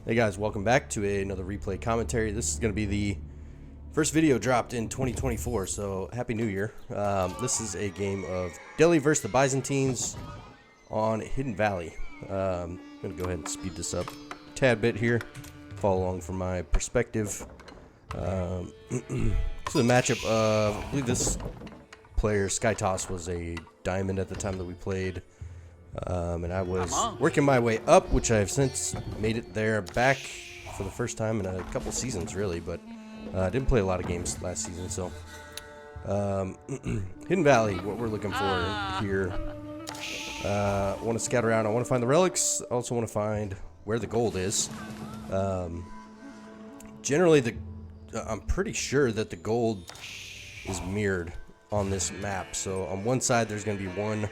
Hey guys, welcome back to another replay commentary. This is going to be the first video dropped in 2024, so Happy New Year. This is a game of Delhi versus the Byzantines on Hidden Valley. I'm going to go ahead and speed this up a tad bit here, follow along from my perspective. This is a matchup of, I believe this player, Skytoss, was a diamond at the time that we played. And I was working my way up, which I've since made it there back for the first time in a couple seasons, really, but I didn't play a lot of games last season, so Hidden Valley, what we're looking for here. I want to scout around. I want to find the relics. I also want to find where the gold is. Generally, I'm pretty sure that the gold is mirrored on this map, so on one side there's going to be one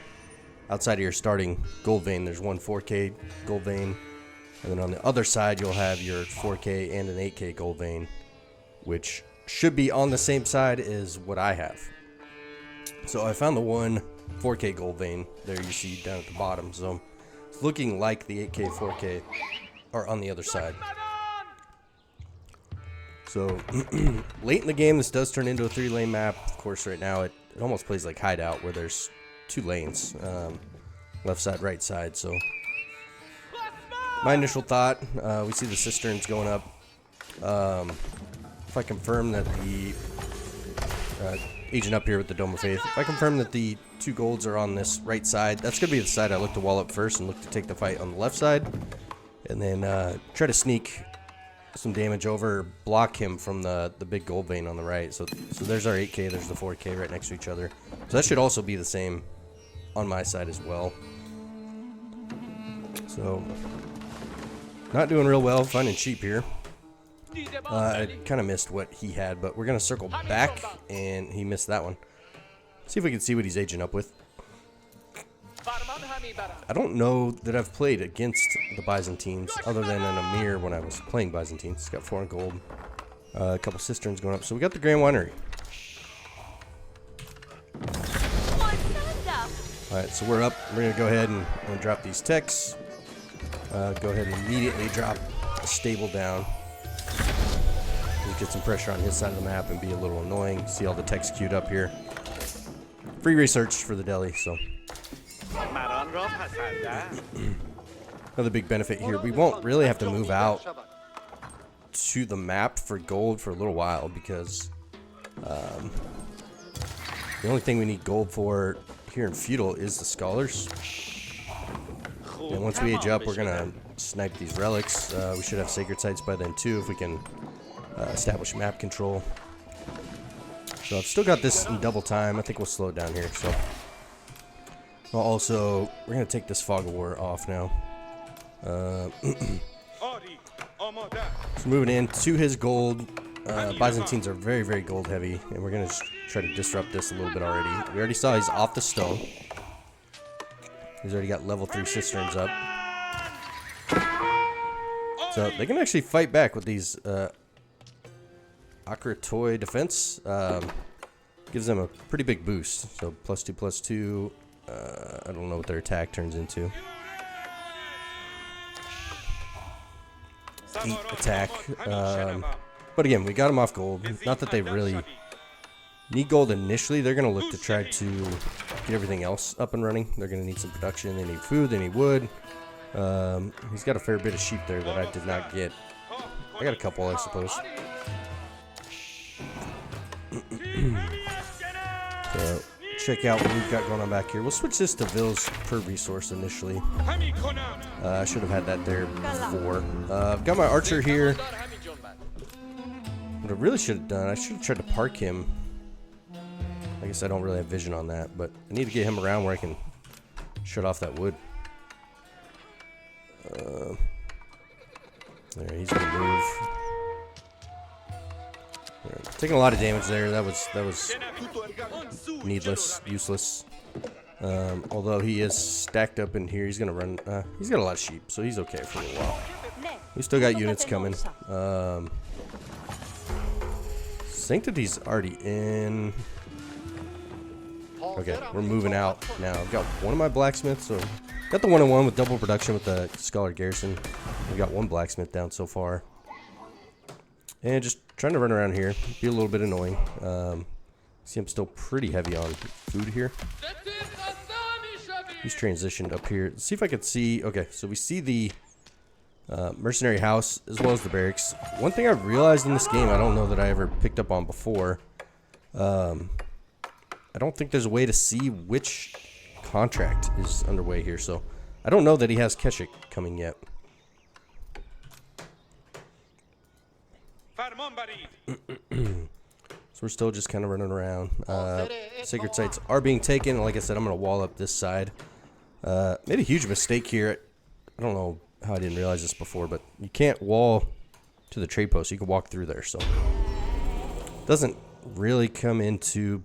outside of your starting gold vein, there's one 4K gold vein, and then on the other side you'll have your 4K and an 8K gold vein, which should be on the same side as what I have. So I found the one 4K gold vein there you see down at the bottom, so it's looking like the 8K 4K are on the other side. So late in the game this does turn into a 3-lane map. Of course right now it almost plays like Hideout, where there's 2 lanes, left side, right side. So my initial thought, we see the cisterns going up. If I confirm that the agent up here with the Dome of Faith, if I confirm that the 2 golds are on this right side, that's gonna be the side I look to wall up first and look to take the fight on the left side, and then try to sneak some damage over, block him from the big gold vein on the right. So there's our 8K, there's the 4K right next to each other. So that should also be the same on my side as well. So not doing real well finding sheep here. I kind of missed what he had, but we're gonna circle back, and he missed that one. See if we can see what he's aging up with. I don't know that I've played against the Byzantines other than in a mirror when I was playing Byzantines. Got 4 in gold, a couple cisterns going up, so we got the Grand Winery. Alright, so we're up. We're going to go ahead and drop these techs. Go ahead and immediately drop a stable down. Just get some pressure on his side of the map and be a little annoying. See all the techs queued up here. Free research for the Delhi, so. Another big benefit here, we won't really have to move out to the map for gold for a little while, because the only thing we need gold for here in Feudal is the Scholars. And once we age up, we're gonna snipe these relics. We should have sacred sites by then too, if we can establish map control. So I've still got this in double time. I think we'll slow it down here. So also, we're gonna take this Fog of War off now. So moving in to his gold. Byzantines are very, very gold heavy, and we're gonna try to disrupt this a little bit already. We already saw he's off the stone. He's already got level 3 cisterns up. So they can actually fight back with these Akratoi defense. Gives them a pretty big boost. So +2/+2. I don't know what their attack turns into. 8 attack. But again, we got them off gold. Not that they really need gold initially. They're going to look to try to get everything else up and running. They're going to need some production. They need food. They need wood. He's got a fair bit of sheep there that I did not get. I got a couple, I suppose. So, check out what we've got going on back here. We'll switch this to Vills per resource initially. I should have had that there before. I've got my archer here. What I really should have done, I should have tried to park him. I guess I don't really have vision on that, but I need to get him around where I can shut off that wood. There, he's gonna move. Taking a lot of damage there. That was needless, useless. Although he is stacked up in here, he's gonna run. He's got a lot of sheep, so he's okay for a little while. We still got units coming. Sanctity's already in. Okay, we're moving out now. I've got one of my blacksmiths, so Got the 1-on-1 with double production with the Scholar Garrison. We got one blacksmith down so far. And just trying to run around here. Be a little bit annoying. See, I'm still pretty heavy on food here. He's transitioned up here. Let's see if I can see. Okay, so we see the mercenary house as well as the barracks. One thing I've realized in this game, I don't know that I ever picked up on before. I don't think there's a way to see which contract is underway here, so I don't know that he has Keshik coming yet. So we're still just kind of running around. Sacred sites are being taken. Like I said, I'm going to wall up this side. Made a huge mistake here. I don't know how I didn't realize this before, but you can't wall to the trade post. You can walk through there, so doesn't really come into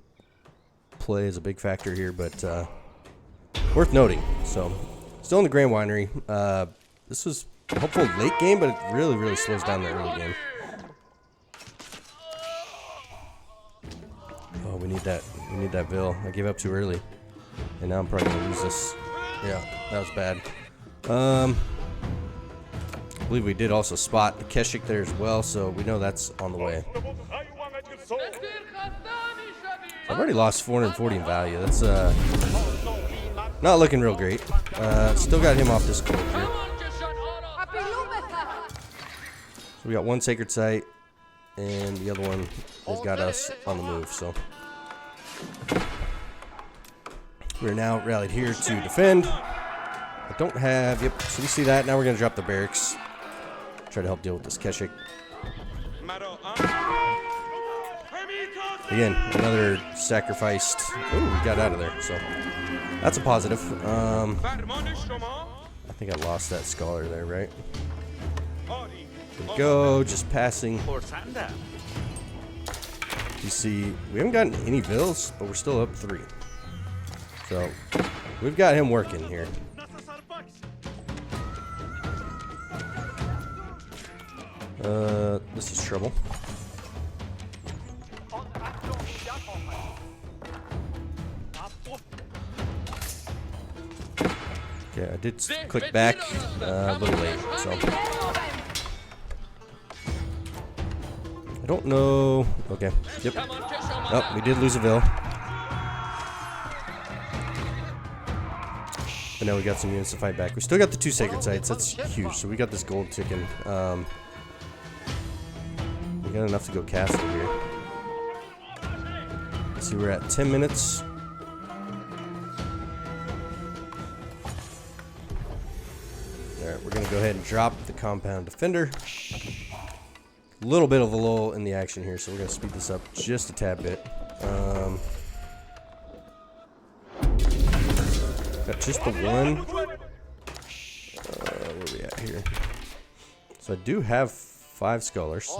play as a big factor here, but worth noting. So still in the Grand Winery. This was a hopeful late game, but it really slows down the early game. Oh, we need that. We need that Vil. I gave up too early, and now I'm probably gonna lose this. Yeah, that was bad. I believe we did also spot the Keshik there as well, so we know that's on the way. So I've already lost 440 in value. That's not looking real great. Still got him off this court here. So we got one sacred site, and the other one has got us on the move. So we're now rallied here to defend. I don't have. Yep. So we see that. Now we're gonna drop the barracks. Try to help deal with this Keshik. Again, another sacrificed. Oh, we got out of there. So that's a positive. I think I lost that scholar there, right? There we go. Just passing. You see, we haven't gotten any Vils, but we're still up 3. So we've got him working here. This is trouble. Okay, I did click back a little late, so I don't know. Okay, yep. Oh, we did lose a Vil. But now we got some units to fight back. We still got the 2 sacred sites. That's huge. So we got this gold ticking. We got enough to go castle here. Let's see, we're at 10 minutes. Alright, we're going to go ahead and drop the compound defender. A little bit of a lull in the action here, so we're going to speed this up just a tad bit. Got just the one. Where are we at here? So I do have 5 scholars.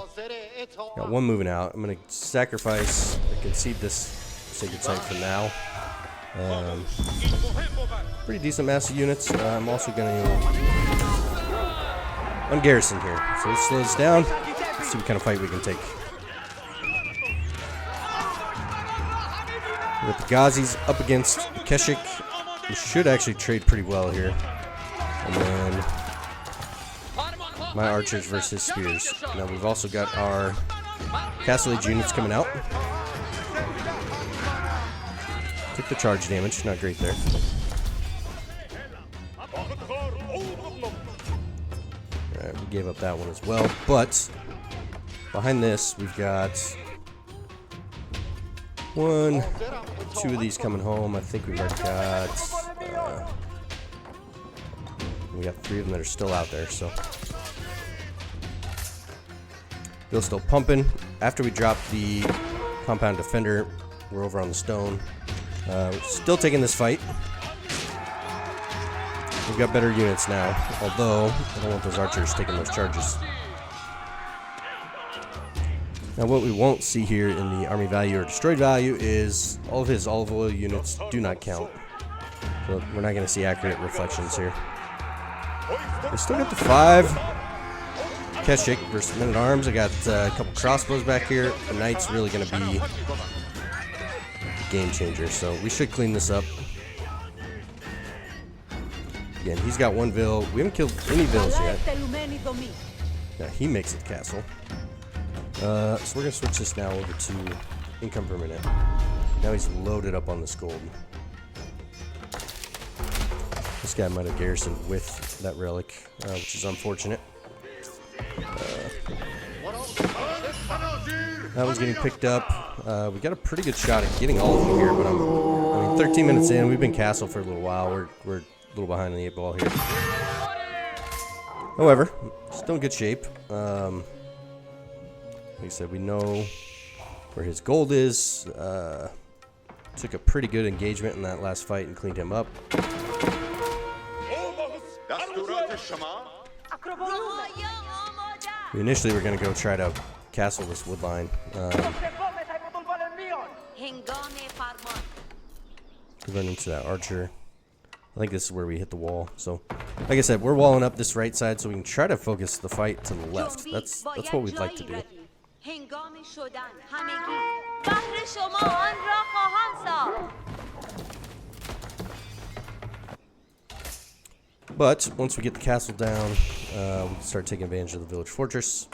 Got one moving out. I'm going to sacrifice and concede this sacred site for now. Pretty decent mass of units. I'm also going to ungarrison here. So this slows down. Let's see what kind of fight we can take. We got the Ghazis up against Keshik. We should actually trade pretty well here. And then my archers versus spears. Now we've also got our castle age units coming out. Took the charge damage, not great there. Alright, we gave up that one as well, but behind this we've got 1, 2 of these coming home. I think we've already got we got 3 of them that are still out there, so Bill's still pumping. After we drop the compound defender, we're over on the stone. We're still taking this fight. We've got better units now, although I don't want those archers taking those charges. Now what we won't see here in the army value or destroyed value is all of his olive oil units do not count. So we're not going to see accurate reflections here. We still got the 5 Keshik versus men at arms. I got a couple crossbows back here. The knight's really going to be a game changer, so we should clean this up. Again, he's got one Vil. We haven't killed any Vils yet. Yeah, he makes it castle. So we're going to switch this now over to income per minute. Now he's loaded up on this gold. This guy might have garrisoned with that relic, which is unfortunate. That one's getting picked up. We got a pretty good shot at getting all of them here, but I mean, 13 minutes in, we've been castle for a little while. We're a little behind on the 8-ball here. However, still in good shape. Like I said, we know where his gold is. Took a pretty good engagement in that last fight and cleaned him up. We initially were going to go try to castle this wood line. We run into that archer. I think this is where we hit the wall. So, like I said, we're walling up this right side so we can try to focus the fight to the left. That's what we'd like to do. But once we get the castle down, we can start taking advantage of the village fortress.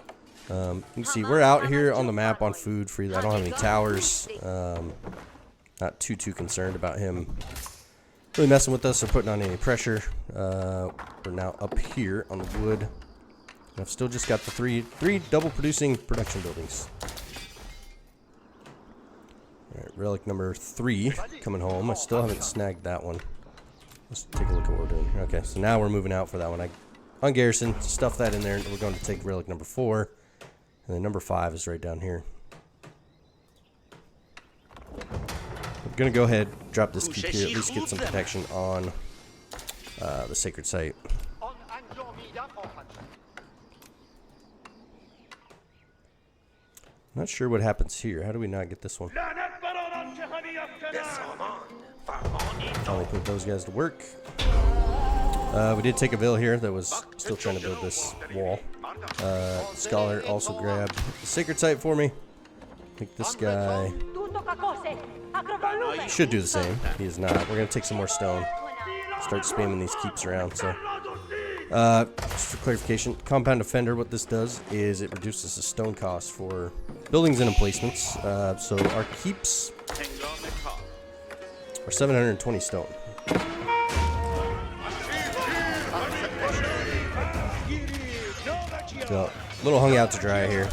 You can see we're out here on the map on food free. I don't have any towers. Not too concerned about him really messing with us or putting on any pressure. We're now up here on the wood. And I've still just got the three double producing production buildings. All right, relic number 3 coming home. I still haven't snagged that one. Let's take a look at what we're doing. Okay, so now we're moving out for that one. On garrison, stuff that in there. And we're going to take relic number 4. And then number 5 is right down here. We're going to go ahead, drop this keep here, at least get some protection on the sacred site. Not sure what happens here. How do we not get this one? Finally put those guys to work. We did take a Vil here that was still trying to build this wall. Scholar also grabbed the sacred site for me. I think this guy should do the same. He is not. We're going to take some more stone. Start spamming these keeps around. So, just for clarification, Compound Defender, what this does is it reduces the stone cost for buildings and emplacements. So our keeps are 720 stone. So, a little hung out to dry here.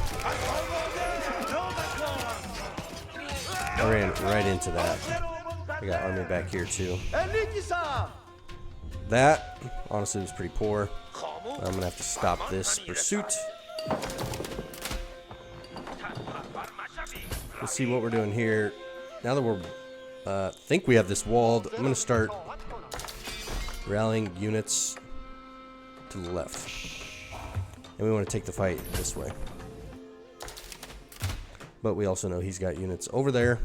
I ran right into that. I got army back here too. That, honestly, was pretty poor. I'm going to have to stop this pursuit. Let's see what we're doing here. Now that we're, think we have this walled, I'm going to start rallying units to the left. And we want to take the fight this way. But we also know he's got units over there.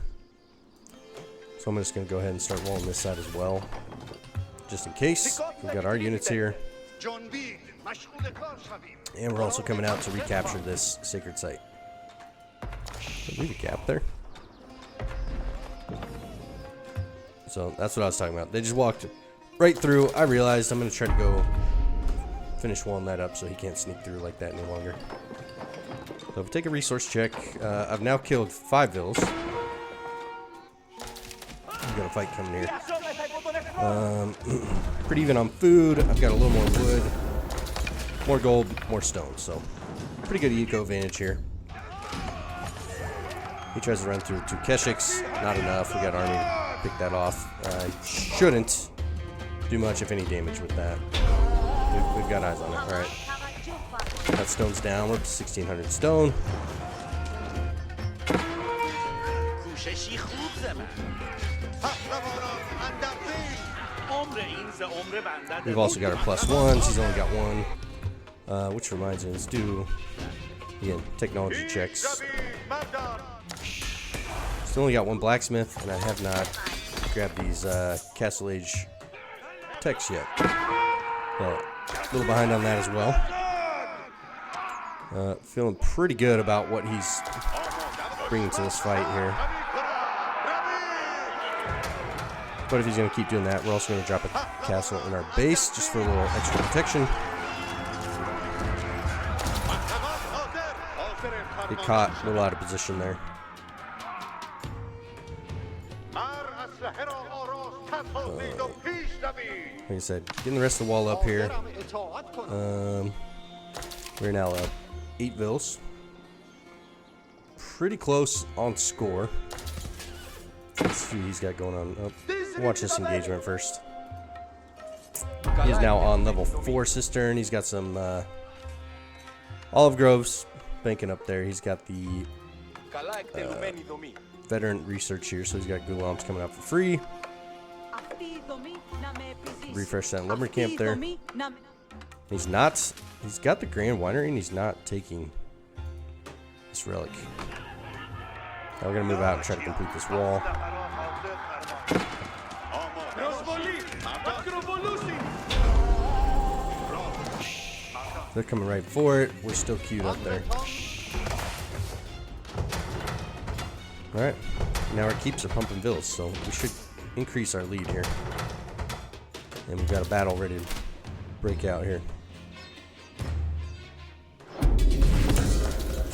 So I'm just going to go ahead and start walling this side as well. Just in case. We've got our units here. And we're also coming out to recapture this sacred site. Did I leave a gap there? So that's what I was talking about. They just walked right through. I realized I'm going to try to go finish walling that up so he can't sneak through like that any longer. So if we take a resource check, I've now killed 5 Vils. We've got a fight coming here. Pretty even on food. I've got a little more wood, more gold, more stone. So pretty good eco advantage here. He tries to run through 2 Keshiks. Not enough. We got army to pick that off. Shouldn't do much, if any, damage with that. We've got eyes on it. All right. That stone's down. We're up to 1,600 stone. We've also got our +1s. He's only got 1. Which reminds me, let's do, again, technology checks. Still only got 1 blacksmith, and I have not grabbed these Castle Age techs yet. So, a little behind on that as well. Feeling pretty good about what he's bringing to this fight here. But if he's going to keep doing that, we're also going to drop a castle in our base just for a little extra protection. Get caught a little out of position there. Like I said, getting the rest of the wall up here. We're now up 8 vills. Pretty close on score. Let's see what he's got going on. Oh, we'll watch this engagement first. He's now on level 4 cistern. He's got some olive groves banking up there. He's got the veteran research here, so he's got gulams coming out for free. Refresh that lumber camp there. He's got the grand winery and he's not taking this relic. Now we're gonna move out and try to complete this wall. They're coming right for it. We're still queued up there. Alright, now our keeps are pumping vills, so we should increase our lead here. And we've got a battle ready to break out here.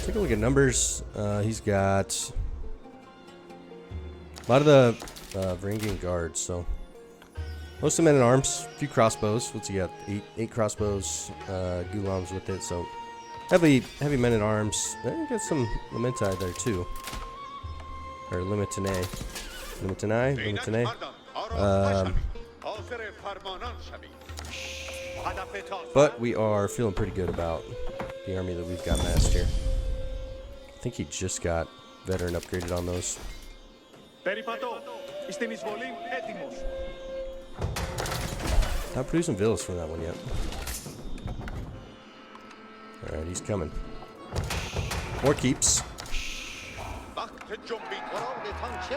Take a look at numbers. He's got a lot of the Varangian guards, so most of the men at arms, a few crossbows. What's he got? 8 crossbows, gulams with it, so heavy men at arms. He got some Lamenti there too. Or Limitinae. But we are feeling pretty good about the army that we've got massed here. I think he just got veteran upgraded on those. Not producing villas from that one yet. Alright, he's coming. More keeps.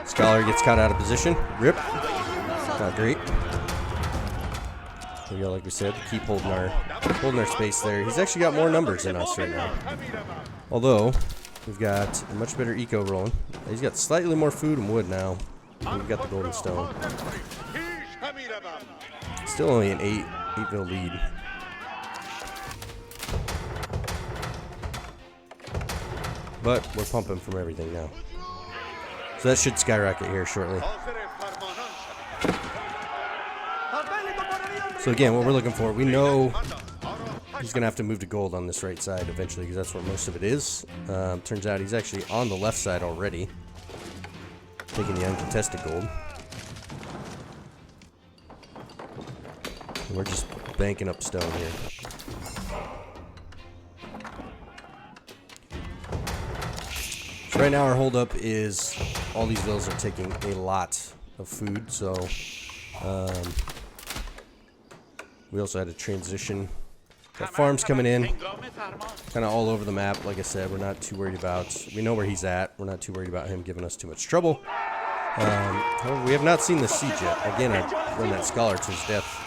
Scholar gets caught out of position. Rip. Not great. So yeah, like we said, keep holding our space there. He's actually got more numbers than us right now. Although we've got a much better eco rolling. He's got slightly more food and wood now. We've got the golden stone. Still only an 8 vil lead. But we're pumping from everything now. So that should skyrocket here shortly. So again, what we're looking for, we know he's going to have to move to gold on this right side eventually because that's where most of it is. Turns out he's actually on the left side already, taking the uncontested gold. And we're just banking up stone here. So right now our holdup is all these villas are taking a lot of food, so we also had a transition. Got farms coming in, kind of all over the map. Like I said, we're not too worried about. We know where he's at. We're not too worried about him giving us too much trouble. However, we have not seen the siege yet. Again, I run that scholar to his death.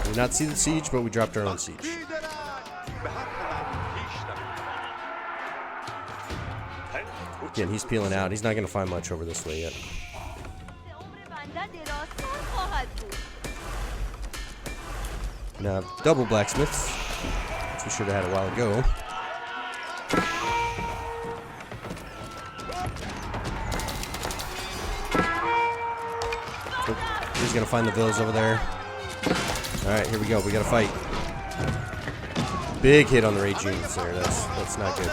We did not see the siege, but we dropped our own siege. Again, he's peeling out. He's not going to find much over this way yet. Now, double blacksmiths, which we should have had a while ago. Oh, he's going to find the villas over there. Alright, here we go. We got to fight. Big hit on the rage units there. That's not good.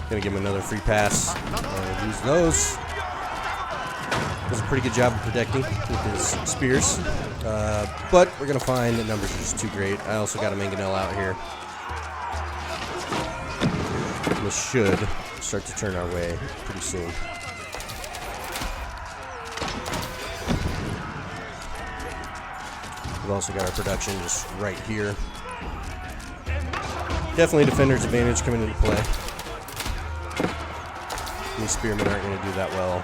Gonna give him another free pass. Use those. Does a pretty good job of protecting with his spears. But we're gonna find the numbers are just too great. I also got a mangonel out here. This should start to turn our way pretty soon. We've also got our production just right here. Definitely defender's advantage coming into play. These spearmen aren't going to do that well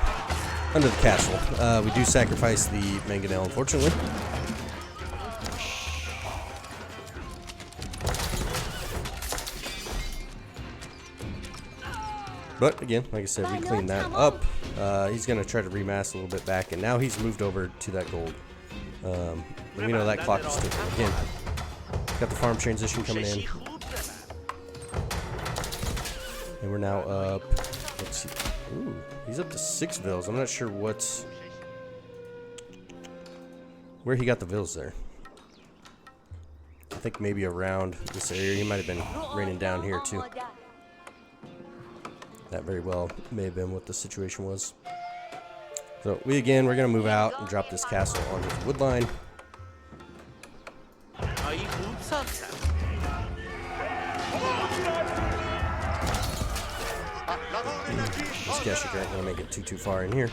under the castle. We do sacrifice the mangonel, unfortunately. But again, like I said, we cleaned that up. He's going to try to remass a little bit back, and now he's moved over to that gold. We know that clock is ticking. Again, got the farm transition coming in. And we're now up, let's see. Ooh, he's up to 6 vills. I'm not sure where he got the vills there. I think maybe around this area. He might have been raining down here too. That very well may have been what the situation was. So we're gonna move out and drop this castle on his wood line. This Geshik aren't gonna make it too far in here.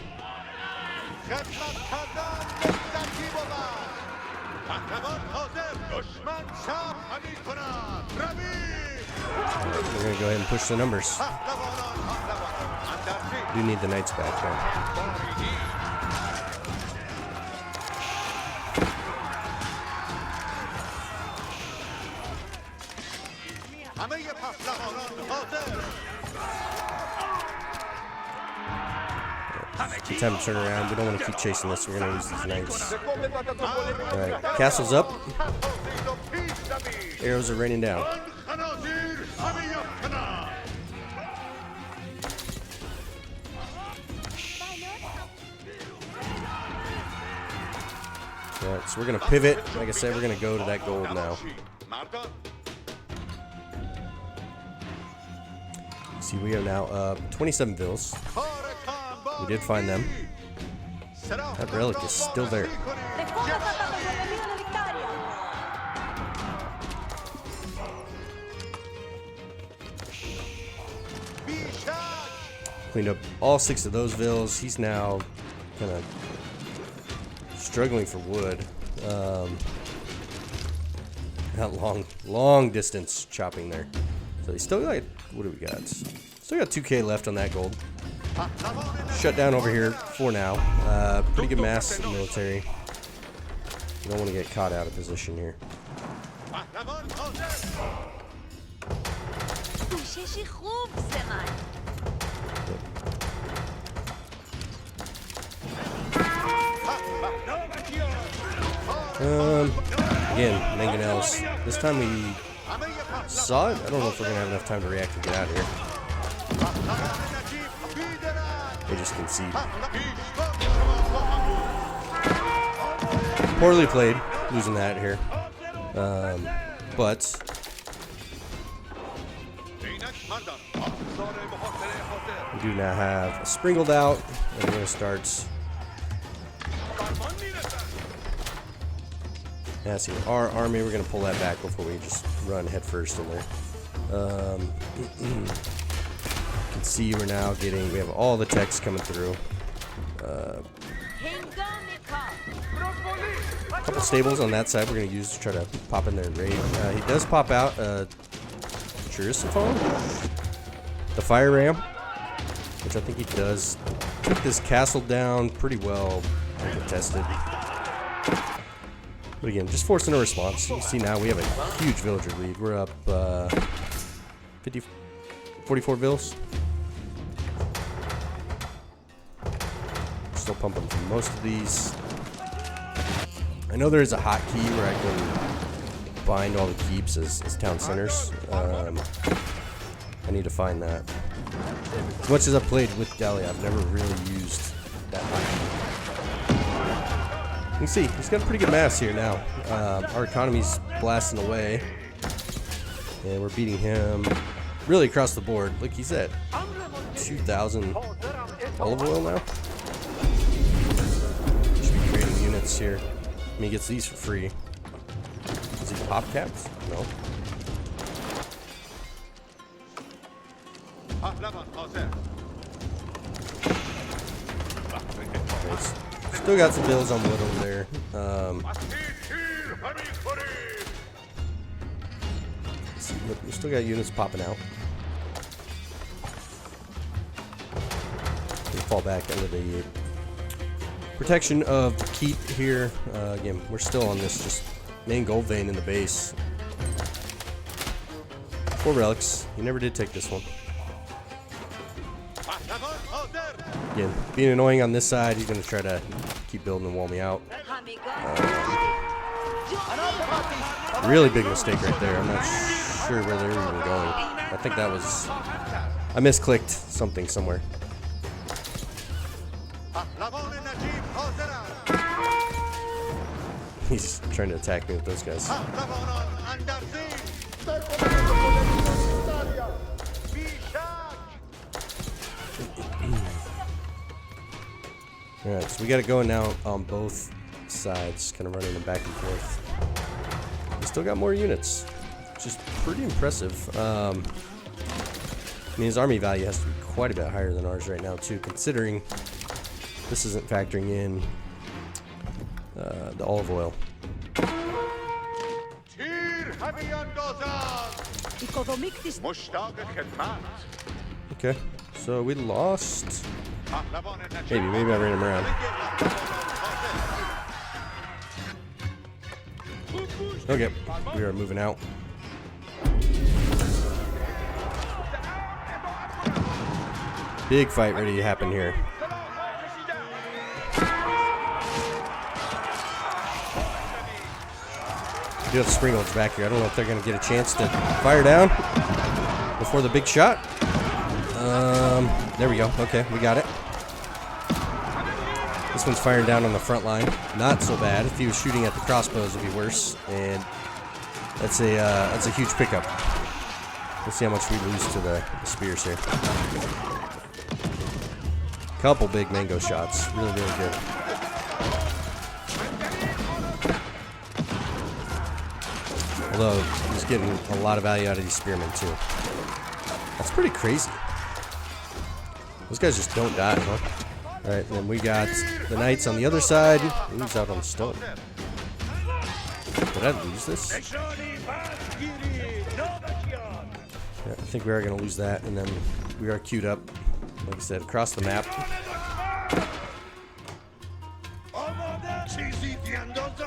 We're gonna go ahead and push the numbers. Do need the knights back though. Good time to turn around. We don't want to keep chasing this. We're going to use these knights. Alright, castle's up. Arrows are raining down. Alright, so we're going to pivot. Like I said, we're going to go to that gold now. See, we are now 27 vills. We did find them. That relic is still there. Cleaned up all 6 of those vills. He's now kind of struggling for wood. That long distance chopping there. So he's still got, what do we got? Still got 2K left on that gold. Shut down over here for now. Pretty good mass military. You don't want to get caught out of position here. Again, mangonels. This time we saw it. I don't know if we're gonna have enough time to react and get out of here. They just concede. Poorly played, losing that here. But we do now have a sprinkled out, and we're gonna start. Yeah, see, our army, we're gonna pull that back before we just run headfirst in there. You can see we're now getting, we have all the text coming through. A couple stables on that side we're going to use to try to pop in there and raid. He does pop out Jerusalem, the fire ram, which I think he does. Took this castle down pretty well contested. But again, just forcing a response. You see now we have a huge villager lead. We're up 44 vills. Still pumping for most of these. I know there is a hotkey where I can bind all the keeps as town centers. I need to find that. As much as I've played with Dahlia, I've never really used that hotkey. You can see, he's got a pretty good mass here now. Our economy's blasting away. And we're beating him really across the board. Look, he's at 2,000 olive oil now. Should be creating units here. I mean, he gets these for free. Does he pop caps? No. Nice. Still got some bills on wood over there. See, look, we still got units popping out. They fall back under the protection of the keep here. Again, we're still on this just main gold vein in the base. 4 relics. He never did take this one. Again, being annoying on this side. He's going to try to keep building and wall me out. Really big mistake right there. I'm not sure where they're even going. I think that was... I misclicked something somewhere. He's trying to attack me with those guys. Alright, so we got it going now on both sides, kind of running them back and forth. We still got more units, which is pretty impressive. I mean, his army value has to be quite a bit higher than ours right now, too, considering this isn't factoring in the olive oil. Okay, so we lost. Maybe I ran him around. Okay, we are moving out. Big fight ready to happen here. We do have Springholds back here. I don't know if they're going to get a chance to fire down before the big shot. There we go. Okay, we got it. This one's firing down on the front line. Not so bad. If he was shooting at the crossbows, it'd be worse. And that's a huge pickup. Let's see how much we lose to the spears here. Couple big mango shots. Really, really good. Although he's getting a lot of value out of these spearmen too. That's pretty crazy. Those guys just don't die, huh? Alright, then we got the knights on the other side. Who's out on stone? Did I lose this? Yeah, I think we are going to lose that, and then we are queued up, like I said, across the map.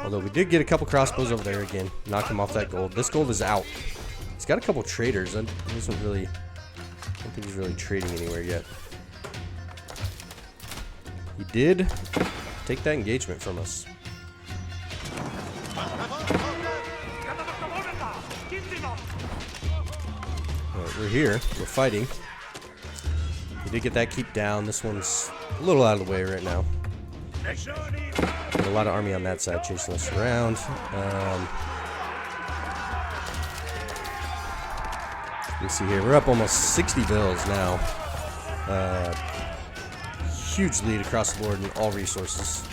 Although we did get a couple crossbows over there again. Knock him off that gold. This gold is out. He's got a couple traders. I don't think he's really trading anywhere yet. He did take that engagement from us. Right, we're here. We're fighting. We did get that keep down. This one's a little out of the way right now. Got a lot of army on that side chasing us around. You see here, we're up almost 60 bills now. Huge lead across the board in all resources.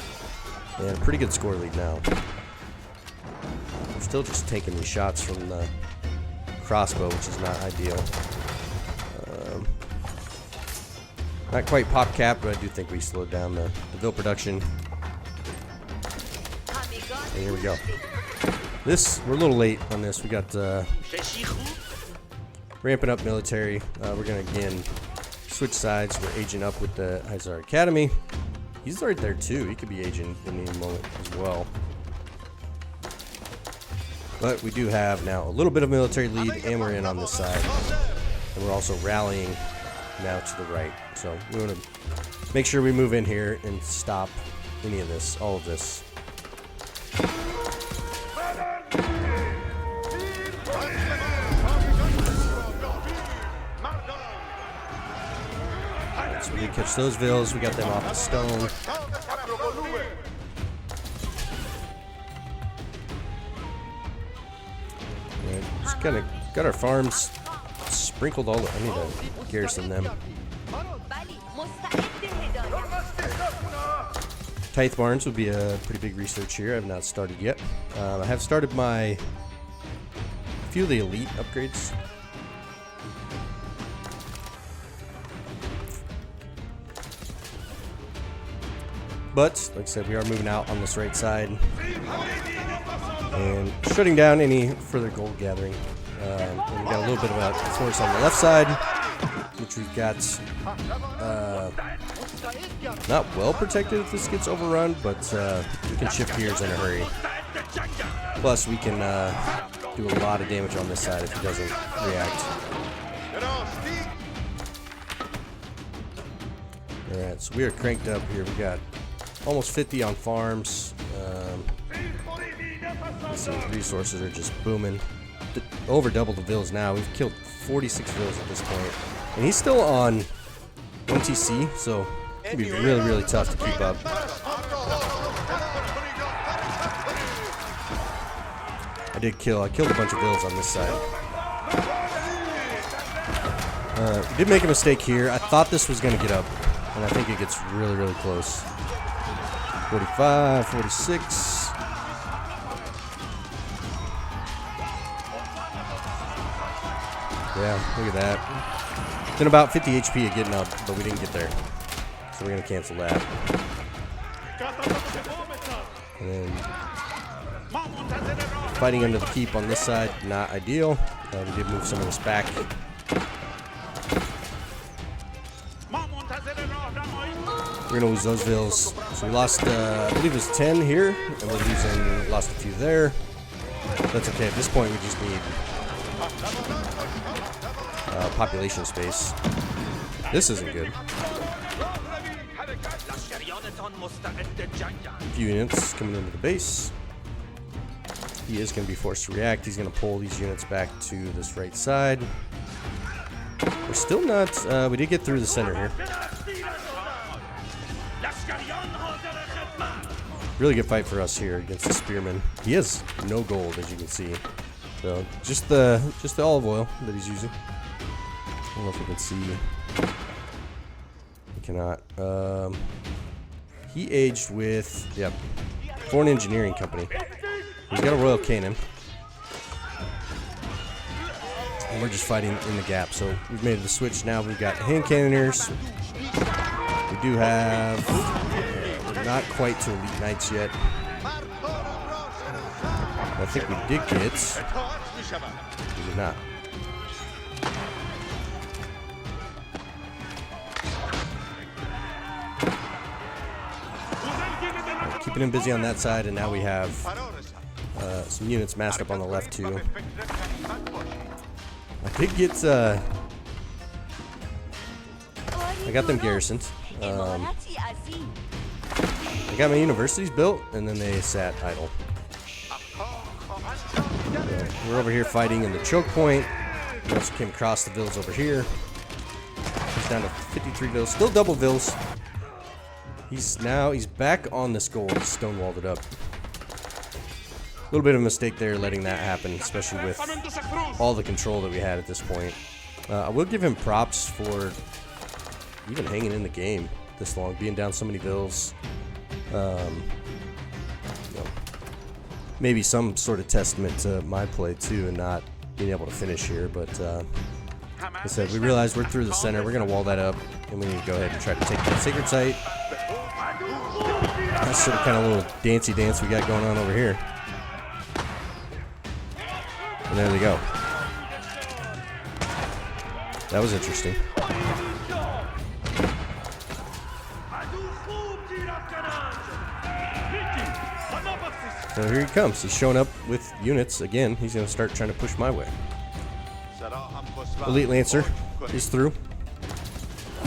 And a pretty good score lead now. We're still just taking these shots from the crossbow, which is not ideal. Not quite pop cap, but I do think we slowed down the bill production. And here we go. We're a little late on this. We got ramping up military. We're going to, again, switch sides. We're aging up with the Razer Academy. He's right there, too. He could be aging in any moment as well. But we do have now a little bit of military lead, and we're in on this side. And we're also rallying now to the right. So we want to make sure we move in here and stop any of this, all of this. Right, so we did catch those vills. We got them off the stone. Right, just kind of got our farms sprinkled all over. I need to garrison them. Tithe barns would be a pretty big research here. I have not started yet. I have started a few of the elite upgrades. But, like I said, we are moving out on this right side and shutting down any further gold gathering. And we got a little bit of a force on the left side, which we've got not well protected if this gets overrun, but we can shift gears in a hurry. Plus, we can do a lot of damage on this side if he doesn't react. Alright, so we are cranked up here. We got almost 50 on farms. Let's see, the resources are just booming. Over double the vills now. We've killed 46 vills at this point. And he's still on 1 TC, so it's going to be really, really tough to keep up. I killed a bunch of vills on this side. We did make a mistake here. I thought this was going to get up, and I think it gets really, really close. 45, 46. Yeah, look at that. Been about 50 HP of getting up, but we didn't get there. So we're going to cancel that. And then fighting under the keep on this side, not ideal. We did move some of this back. We're going to lose those vills. So we lost, I believe it was 10 here, and we're lost a few there. That's okay. At this point, we just need population space. This isn't good. A few units coming into the base. He is going to be forced to react. He's going to pull these units back to this right side. We're still not... we did get through the center here. Really good fight for us here against the spearman. He has no gold, as you can see. So just the olive oil that he's using. I don't know if you can see. We cannot. He aged with, yep, Foreign Engineering Company. He's got a Royal Canin. And we're just fighting in the gap. So we've made the switch now. We've got hand cannoneers. We do have, we're not quite to Elite Knights yet. I think we did get, we did not. Keeping him busy on that side, and now we have some units masked up on the left too. I did get, I got them garrisoned. I got my universities built, and then they sat idle. We're over here fighting in the choke point. We also came across the vills over here. He's down to 53 vills, still double vills. He's back on this gold. He's stonewalled it up. A little bit of a mistake there letting that happen, especially with all the control that we had at this point. I will give him props for even hanging in the game this long, being down so many vills. You know, maybe some sort of testament to my play too, and not being able to finish here. But like I said, we realized we're through the center. We're going to wall that up, and we need to go ahead and try to take that sacred site. That's sort of kind of a little dancey dance we got going on over here. And there they go. That was interesting. So here he comes. He's showing up with units again. He's going to start trying to push my way. Elite Lancer is through.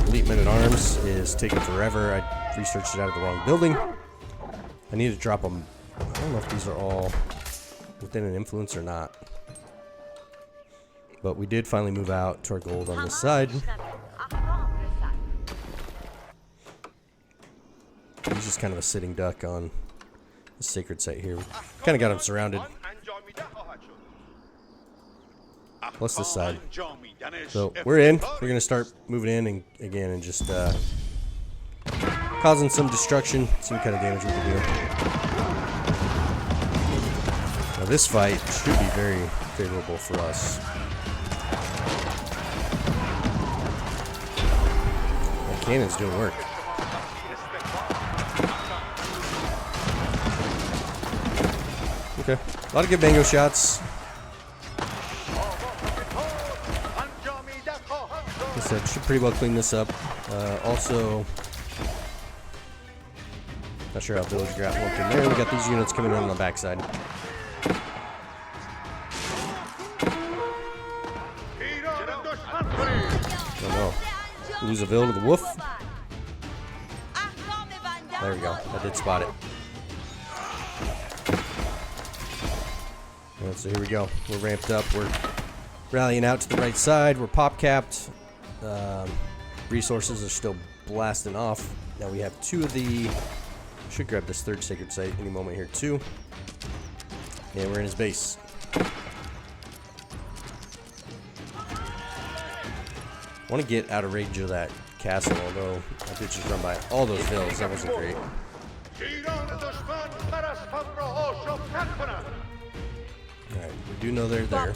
Elite Men at Arms is taking forever. I researched it out of the wrong building. I need to drop them. I don't know if these are all within an influence or not. But we did finally move out to our gold on this side. He's just kind of a sitting duck on the sacred site here. Kind of got him surrounded. Plus this side. So we're in. We're going to start moving in and again and just causing some destruction. See what kind of damage we can do. Now this fight should be very favorable for us. That cannon's doing work. Okay, a lot of good mango shots. Like I said, should pretty well clean this up. Also, not sure how village got worked in there. We got these units coming in on the backside. Oh no. Lose a vill to the wolf. there we go. I did spot it. And so here we go. We're ramped up. We're rallying out to the right side. We're pop capped. Resources are still blasting off. Now we have 2 of the... Should grab this 3rd sacred site any moment here too. And we're in his base. I want to get out of range of that castle, although I did just run by all those hills. That wasn't great. Alright, we do know they're there.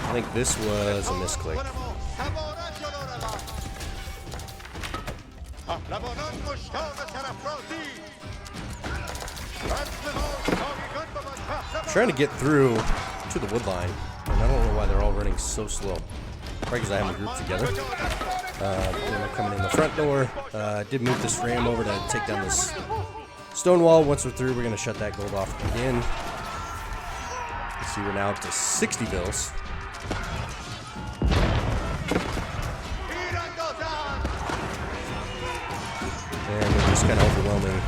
I think this was a misclick. I'm trying to get through to the wood line, and I don't know why they're all running so slow. Probably because I have them grouped together. They're coming in the front door. Did move this ram over to take down this stone wall. Once we're through, we're going to shut that gold off again. Let's see, we're now up to 60 bills. And we're just kind of overwhelming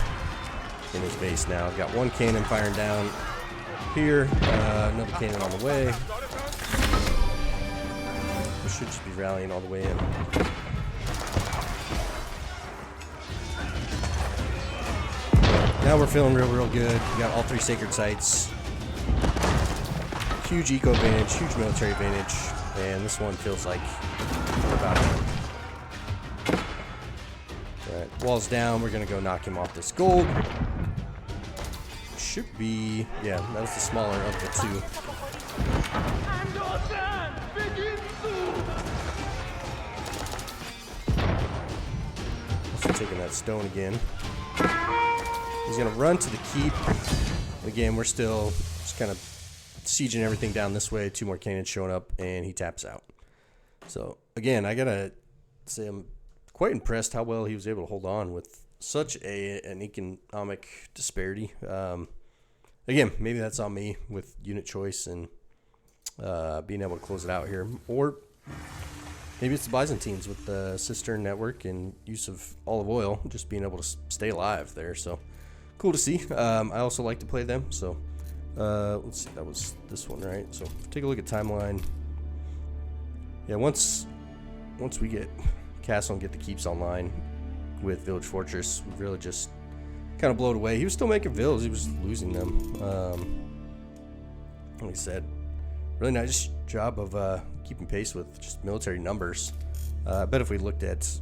in his base now. I've got 1 cannon firing down here, another cannon on the way. We should just be rallying all the way in. Now we're feeling real good. We got all 3 sacred sites. Huge eco advantage, huge military advantage, and this one feels like we're about to. Alright, walls down. We're gonna go knock him off this gold. Should be, yeah, that was the smaller of the 2. Also taking that stone again. He's gonna run to the keep. Again, we're still just kind of sieging everything down this way. 2 more cannons showing up, and he taps out. So again, I gotta say I'm quite impressed how well he was able to hold on with such an economic disparity. Again, maybe that's on me with unit choice and being able to close it out here, or maybe it's the Byzantines with the cistern network and use of olive oil, just being able to stay alive there. So cool to see. I also like to play them. So let's see, that was this one, right? So take a look at timeline. Yeah, once we get castle and get the keeps online with Village Fortress, we really just kind of blow it away. He was still making villas, he was losing them. Like I said, really nice job of keeping pace with just military numbers. I bet if we looked at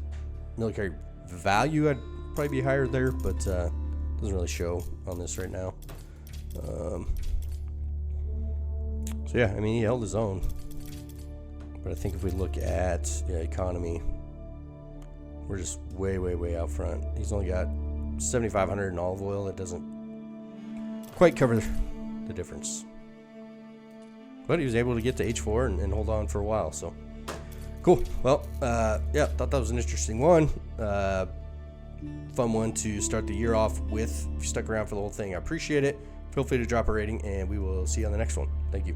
military value, I'd probably be higher there, but doesn't really show on this right now. So yeah, I mean, he held his own, but I think if we look at economy, we're just way out front. He's only got 7,500 in olive oil. That doesn't quite cover the difference, but he was able to get to H4 and hold on for a while. So cool. Well, yeah, thought that was an interesting one. Fun one to start the year off with. If you stuck around for the whole thing, I appreciate it. Feel free to drop a rating, and we will see you on the next one. Thank you.